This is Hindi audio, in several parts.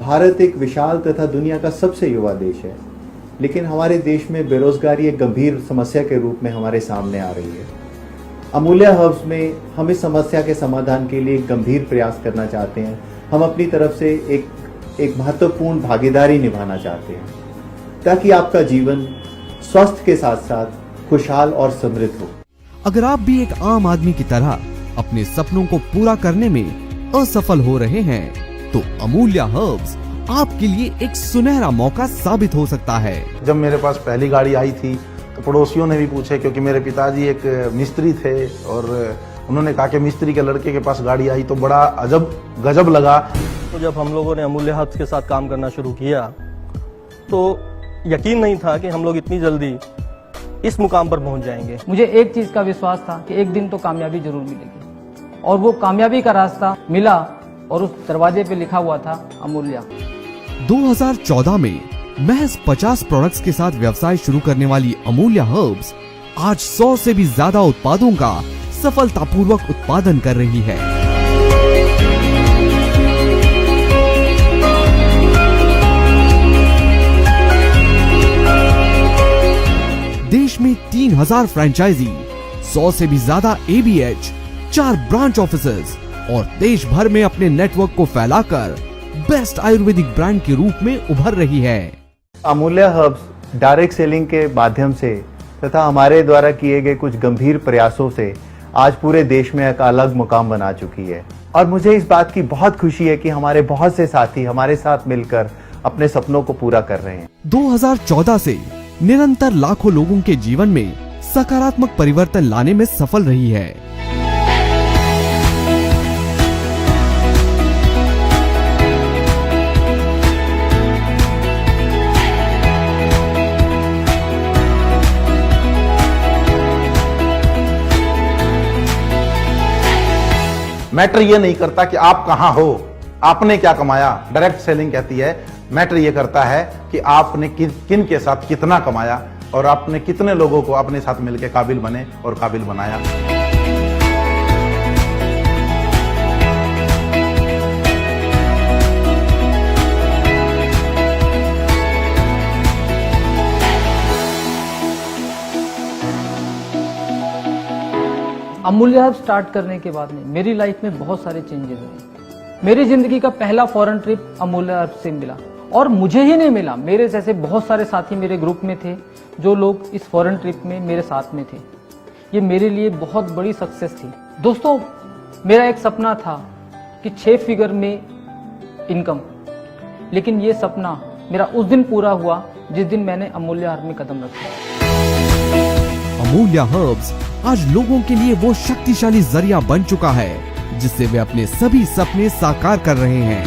भारत एक विशाल तथा दुनिया का सबसे युवा देश है, लेकिन हमारे देश में बेरोजगारी एक गंभीर समस्या के रूप में हमारे सामने आ रही है। अमूल्या हर्ब्स में हम इस समस्या के समाधान के लिए गंभीर प्रयास करना चाहते हैं। हम अपनी तरफ से एक महत्वपूर्ण भागीदारी निभाना चाहते हैं ताकि आपका जीवन स्वास्थ्य के साथ साथ खुशहाल और समृद्ध हो। अगर आप भी एक आम आदमी की तरह अपने सपनों को पूरा करने में असफल हो रहे हैं, तो अमूल्या हर्ब्स आपके लिए एक सुनहरा मौका साबित हो सकता है। जब मेरे पास पहली गाड़ी आई थी तो पड़ोसियों ने भी पूछे, क्योंकि मेरे पिताजी एक मिस्त्री थे और उन्होंने कहा कि मिस्त्री के लड़के के पास गाड़ी आई, तो बड़ा अजब गजब लगा। तो जब हम लोगों ने अमूल्या हर्ब्स के साथ काम करना शुरू किया तो यकीन नहीं था कि हम लोग इतनी जल्दी इस मुकाम पर पहुंच जाएंगे। मुझे एक चीज का विश्वास था कि एक दिन तो कामयाबी जरूर मिलेगी, और वो कामयाबी का रास्ता मिला और उस दरवाजे पे लिखा हुआ था अमूल्या। 2014 में महज 50 प्रोडक्ट्स के साथ व्यवसाय शुरू करने वाली अमूल्या हर्ब्स आज 100 से भी ज्यादा उत्पादों का सफलतापूर्वक उत्पादन कर रही है। देश में 3000 फ्रेंचाइजी, 100 से भी ज्यादा ABH, 4 ब्रांच ऑफिसेज और देश भर में अपने नेटवर्क को फैलाकर बेस्ट आयुर्वेदिक ब्रांड के रूप में उभर रही है। अमूल्या हर्ब्स डायरेक्ट सेलिंग के माध्यम से तथा हमारे द्वारा किए गए कुछ गंभीर प्रयासों से आज पूरे देश में एक अलग मुकाम बना चुकी है, और मुझे इस बात की बहुत खुशी है कि हमारे बहुत से साथी हमारे साथ मिलकर अपने सपनों को पूरा कर रहे हैं। 2014 से निरंतर लाखों लोगों के जीवन में सकारात्मक परिवर्तन लाने में सफल रही है। मैटर ये नहीं करता कि आप कहां हो, आपने क्या कमाया। डायरेक्ट सेलिंग कहती है मैटर ये करता है कि आपने किन के साथ कितना कमाया और आपने कितने लोगों को अपने साथ मिलकर काबिल बने और काबिल बनाया। अमूल्या हर्ब्स स्टार्ट करने के बाद में मेरी लाइफ में बहुत सारे चेंजेस हुए। मेरी जिंदगी का पहला फॉरेन ट्रिप अमूल्या हर्ब्स से मिला, और मुझे ही नहीं मिला, मेरे जैसे बहुत सारे साथी मेरे ग्रुप में थे जो लोग इस फॉरेन ट्रिप में मेरे साथ में थे। ये मेरे लिए बहुत बड़ी सक्सेस थी। दोस्तों, मेरा एक सपना था कि 6 फिगर में इनकम, लेकिन ये सपना मेरा उस दिन पूरा हुआ जिस दिन मैंने अमूल्या हर्ब में कदम रखा। अमूल्या हर्ब्स आज लोगों के लिए वो शक्तिशाली जरिया बन चुका है जिससे वे अपने सभी सपने साकार कर रहे हैं।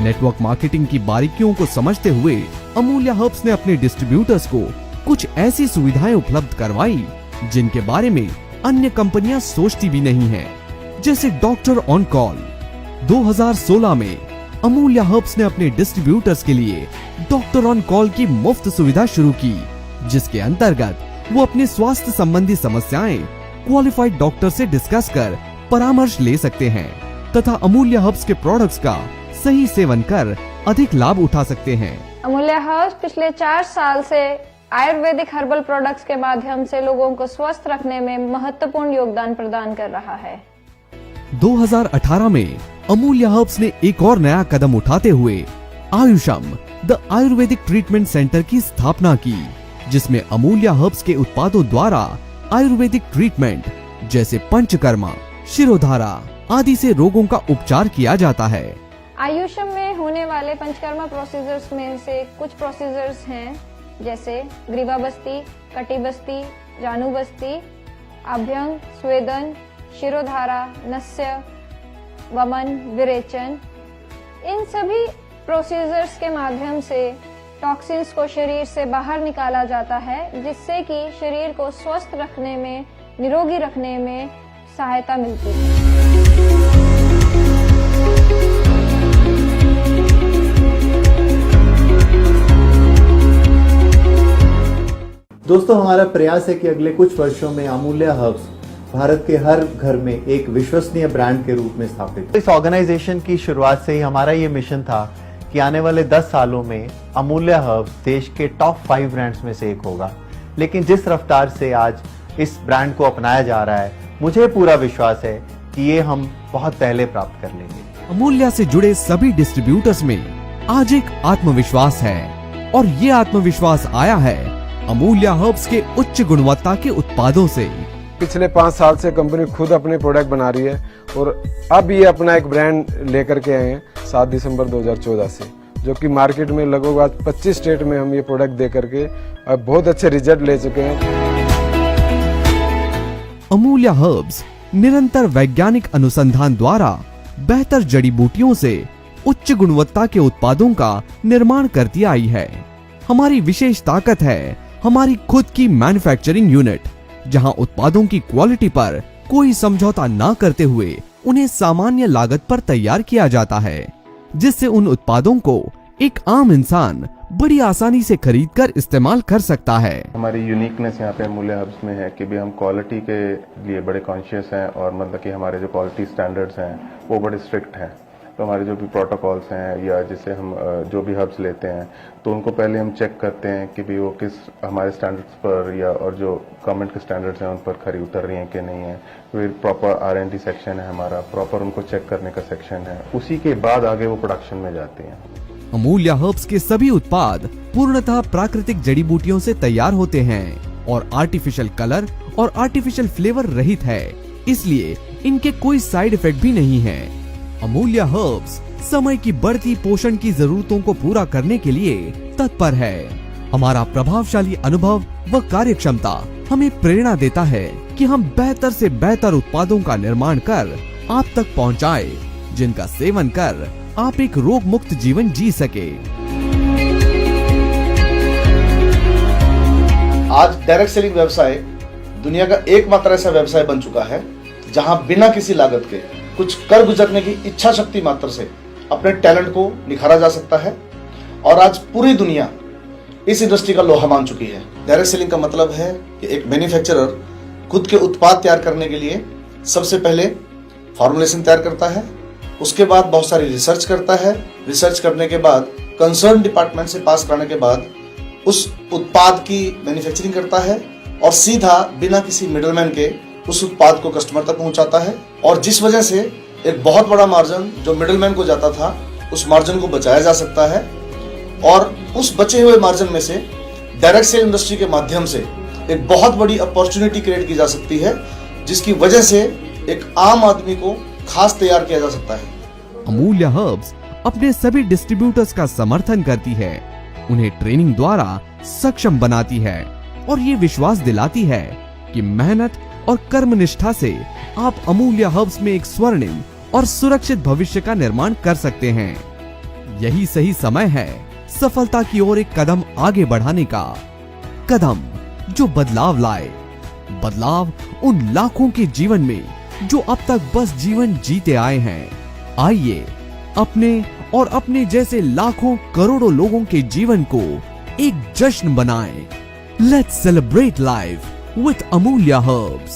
नेटवर्क मार्केटिंग की बारीकियों को समझते हुए अमूल्या हर्ब्स ने अपने डिस्ट्रीब्यूटर्स को कुछ ऐसी सुविधाएं उपलब्ध करवाई जिनके बारे में अन्य कंपनियां सोचती भी नहीं हैं, जैसे डॉक्टर ऑन कॉल। 2016 में अमूल्या हर्ब्स ने अपने डिस्ट्रीब्यूटर्स के लिए डॉक्टर ऑन कॉल की मुफ्त सुविधा शुरू की, जिसके अंतर्गत वो अपने स्वास्थ्य संबंधी समस्याएं क्वालिफाइड डॉक्टर से डिस्कस कर परामर्श ले सकते हैं तथा अमूल्या हर्ब्स के प्रोडक्ट्स का सही सेवन कर अधिक लाभ उठा सकते हैं। अमूल्या हर्ब्स पिछले 4 साल से आयुर्वेदिक हर्बल प्रोडक्ट्स के माध्यम से लोगों को स्वस्थ रखने में महत्वपूर्ण योगदान प्रदान कर रहा है। 2018 में अमूल्या हर्ब्स ने एक और नया कदम उठाते हुए आयुषम द आयुर्वेदिक ट्रीटमेंट सेंटर की स्थापना की, जिसमें अमूल्या हर्ब्स के उत्पादों द्वारा आयुर्वेदिक ट्रीटमेंट जैसे पंचकर्मा, शिरोधारा आदि से रोगों का उपचार किया जाता है। आयुषम में होने वाले पंचकर्मा प्रोसीजर्स में से कुछ प्रोसीजर्स हैं, जैसे ग्रीवाबस्ती, कटिबस्ती, जानुबस्ती, अभ्यंग, स्वेदन, शिरोधारा, नस्य, वमन, विरेचन। इन सभी प्रोसीजर्स के माध्यम से टॉक्सिन्स को शरीर से बाहर निकाला जाता है, जिससे कि शरीर को स्वस्थ रखने में, निरोगी रखने में सहायता मिलती है। दोस्तों, हमारा प्रयास है कि अगले कुछ वर्षों में अमूल्या हर्ब्स भारत के हर घर में एक विश्वसनीय ब्रांड के रूप में स्थापित हो। इस ऑर्गेनाइजेशन की शुरुआत से ही हमारा ये मिशन था कि आने वाले 10 सालों में अमूल्य हर्ब्स देश के टॉप 5 ब्रांड्स में से एक होगा। लेकिन जिस रफ्तार से आज इस ब्रांड को अपनाया जा रहा है, मुझे पूरा विश्वास है कि ये हम बहुत पहले प्राप्त कर लेंगे। अमूल्य से जुड़े सभी डिस्ट्रीब्यूटर्स में आज एक आत्मविश्वास है और ये आत्मविश्वास आया है अमूल्य हर्ब्स के उच्च गुणवत्ता के उत्पादों से। पिछले 5 साल से कंपनी खुद अपने प्रोडक्ट बना रही है और अब ये अपना एक ब्रांड लेकर के आए हैं 7 दिसंबर 2014 से, जो कि मार्केट में लगभग आज 25 स्टेट में हम ये प्रोडक्ट दे करके अब बहुत अच्छे रिजल्ट ले चुके हैं। अमूल्य हर्ब्स निरंतर वैज्ञानिक अनुसंधान द्वारा बेहतर जड़ी बूटियों से उच्च गुणवत्ता के उत्पादों का निर्माण करती आई है। हमारी विशेष ताकत है हमारी खुद की मैन्युफैक्चरिंग यूनिट, जहां उत्पादों की क्वालिटी पर कोई समझौता ना करते हुए उन्हें सामान्य लागत पर तैयार किया जाता है, जिससे उन उत्पादों को एक आम इंसान बड़ी आसानी से खरीदकर इस्तेमाल कर सकता है। हमारी यूनिकनेस यहाँ पे अमूल्य हर्ब्स में है कि भी हम क्वालिटी के लिए बड़े कॉन्शियस हैं और मतलब कि हमारे जो क्वालिटी स्टैंडर्ड्स हैं वो बड़े स्ट्रिक्ट हैं। तो हमारे जो भी प्रोटोकॉल्स हैं या जिससे हम जो भी हर्ब्स लेते हैं तो उनको पहले हम चेक करते हैं कि भी वो किस हमारे स्टैंडर्ड्स पर या और जो गवर्नमेंट के स्टैंडर्ड्स हैं उन पर खरी उतर रही हैं कि नहीं है। फिर प्रॉपर R&D सेक्शन है हमारा, प्रॉपर उनको चेक करने का सेक्शन है, उसी के बाद आगे वो प्रोडक्शन में जाती हैं। अमूल्य हर्ब्स के सभी उत्पाद पूर्णतः प्राकृतिक जड़ी बूटियों से तैयार होते हैं और आर्टिफिशियल कलर और आर्टिफिशियल फ्लेवर रहित है, इसलिए इनके कोई साइड इफेक्ट भी नहीं है। अमूल्य हर्ब्स समय की बढ़ती पोषण की जरूरतों को पूरा करने के लिए तत्पर है। हमारा प्रभावशाली अनुभव व कार्यक्षमता हमें प्रेरणा देता है कि हम बेहतर से बेहतर उत्पादों का निर्माण कर आप तक पहुंचाए, जिनका सेवन कर आप एक रोग मुक्त जीवन जी सके। आज डायरेक्ट सेलिंग व्यवसाय दुनिया का एकमात्र ऐसा व्यवसाय बन चुका है जहां बिना किसी लागत के कुछ कर गुजरने की इच्छा शक्ति मात्र से अपने टैलेंट को निखारा जा सकता है और आज पूरी दुनिया इस इंडस्ट्री का लोहा मान चुकी है। डायरेक्ट सेलिंग का मतलब है कि एक मैन्युफैक्चरर खुद के उत्पाद तैयार करने के लिए सबसे पहले फॉर्मुलेशन तैयार करता है, उसके बाद बहुत सारी रिसर्च करता है, रिसर्च करने के बाद कंसर्न डिपार्टमेंट से पास कराने के बाद उस उत्पाद की मैन्युफैक्चरिंग करता है और सीधा बिना किसी मिडलमैन के उस उत्पाद को कस्टमर तक पहुंचाता है। और जिस वजह से एक बहुत बड़ा मार्जिन जो मिडलमैन को जाता था उस मार्जिन को बचाया जा सकता है और उस बचे हुए मार्जिन में से डायरेक्ट सेल इंडस्ट्री के माध्यम से एक बहुत बड़ी अपॉर्चुनिटी क्रिएट की जा सकती है, जिसकी वजह से एक आम आदमी को खास तैयार किया जा सकता है। अमूल्य हर्ब्स अपने सभी डिस्ट्रीब्यूटर्स का समर्थन करती है, उन्हें ट्रेनिंग द्वारा सक्षम बनाती है और ये विश्वास दिलाती है कि मेहनत और कर्मनिष्ठा से आप अमूल्य हर्ब्स में एक स्वर्णिम और सुरक्षित भविष्य का निर्माण कर सकते हैं। यही सही समय है सफलता की ओर एक कदम आगे बढ़ाने का, कदम जो बदलाव लाए, बदलाव उन लाखों के जीवन में जो अब तक बस जीवन जीते आए हैं। आइए अपने और अपने जैसे लाखों करोड़ों लोगों के जीवन को एक जश्न बनाएं। Let's celebrate life with Amulya Herbs.